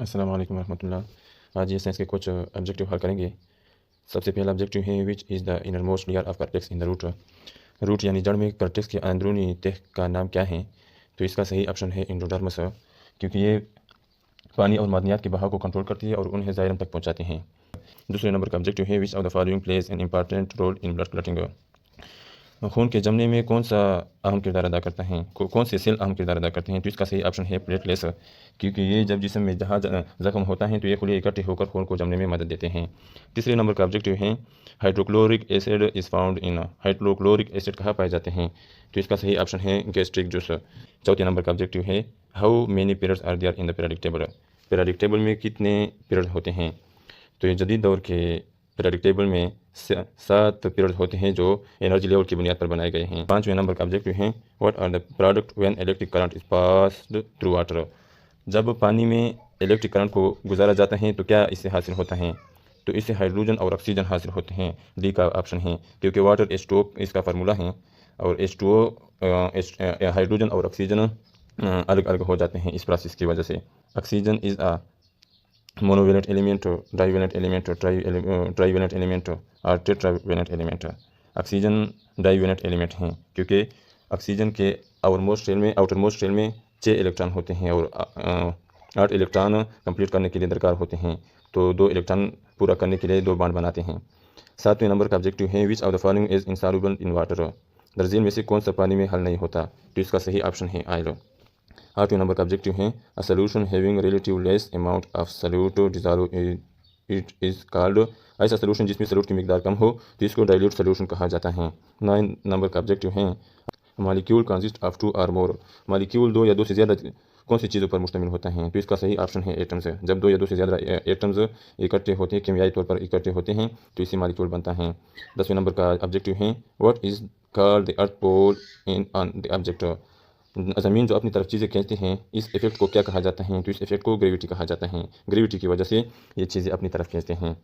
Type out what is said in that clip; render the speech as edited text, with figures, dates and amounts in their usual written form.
अस्सलाम वालेकुम रहमतुल्लाह। आज ये साइंस के कुछ ऑब्जेक्टिव हल करेंगे। सबसे पहला ऑब्जेक्टिव है which is the inner most layer of cortex in the root. Root यानी जड़ में कार्टेक्स के अंदरूनी तह का नाम क्या है? तो इसका सही ऑप्शन है एंडोडर्मिस, क्योंकि ये पानी और मादनियात के बहाव को कंट्रोल करती है और उन्हें जाइलम तक पहुंचाती हैं। दूसरे नंबर का ऑब्जेक्टिव है which of the following plays an important role in blood clotting. खून के जमने में कौन सा अहम किरदार अदा करता है, कौन से सेल अहम किरदार अदा करते हैं? तो इसका सही ऑप्शन है प्लेटलेट्स, क्योंकि ये जब जिस्म में जहाँ ज़ख्म होता है तो ये खुले इकट्ठे होकर खून को जमने में मदद देते हैं। तीसरे नंबर का ऑब्जेक्टिव है hydrochloric acid is found in. Hydrochloric acid कहाँ पाए जाते हैं? तो इसका सही ऑप्शन है गैस्ट्रिक जूस। चौथे नंबर का ऑब्जेक्टिव है how many periods are there in the periodic table. Periodic table में कितने पीरियड होते हैं? तो ये जदीद दौर के पीरियडिक टेबल में 7 पीरियड होते हैं जो एनर्जी लेवल की बुनियाद पर बनाए गए हैं। पाँचवें नंबर का ऑब्जेक्टिव है what are the product when electric current is passed through water. जब पानी में इलेक्ट्रिक करंट को गुजारा जाता है तो क्या इससे हासिल होता है? तो इससे हाइड्रोजन और ऑक्सीजन हासिल होते हैं। डी का ऑप्शन है, क्योंकि वाटर H2O इसका फार्मूला है और H2O हाइड्रोजन और ऑक्सीजन अलग अलग हो जाते हैं इस प्रोसेस की वजह से। Oxygen is a monovalent element, divalent element, trivalent element और tetravalent element. Oxygen divalent element हैं, क्योंकि ऑक्सीजन के आउटरमोस्ट शेल में 6 इलेक्ट्रॉन होते हैं और 8 इलेक्ट्रॉन कंप्लीट करने के लिए दरकार होते हैं, तो 2 इलेक्ट्रॉन पूरा करने के लिए 2 बॉन्ड बनाते हैं। सातवें नंबर का ऑब्जेक्टिव है which of the following is insoluble in water. दरअसल में से कौन सा पानी में हल नहीं होता? तो इसका सही ऑप्शन है आयल। आठवें नंबर का ऑब्जेक्टिव है a solution having relative less amount of solute dissolve it is called. ऐसा सोल्यूशन जिसमें सॉल्यूट की मिकदार कम हो तो इसको डाइल्यूट सोल्यूशन कहा जाता है। 9 नंबर का ऑब्जेक्टिव है मॉलिक्यूल कंसिस्ट ऑफ 2 और मोर। मॉलिक्यूल 2 या 2 से ज़्यादा कौन सी चीज़ों पर मुश्तमिल होता है? तो इसका सही ऑप्शन है एटम्स। जब 2 या 2 से ज़्यादा एटम्स इकट्ठे होते हैं, केमियाई तौर पर इकट्ठे होते हैं, तो इससे मॉलिक्यूल बनता है। 10वें नंबर का ऑब्जेक्टिव है what is called the earth pole in on the object. ज़मीन जो अपनी तरफ चीज़ें खींचती हैं, इस इफेक्ट को क्या कहा जाता है? तो इस इफेक्ट को ग्रेविटी कहा जाता है। ग्रेविटी की वजह से ये चीज़ें अपनी तरफ खींचते हैं।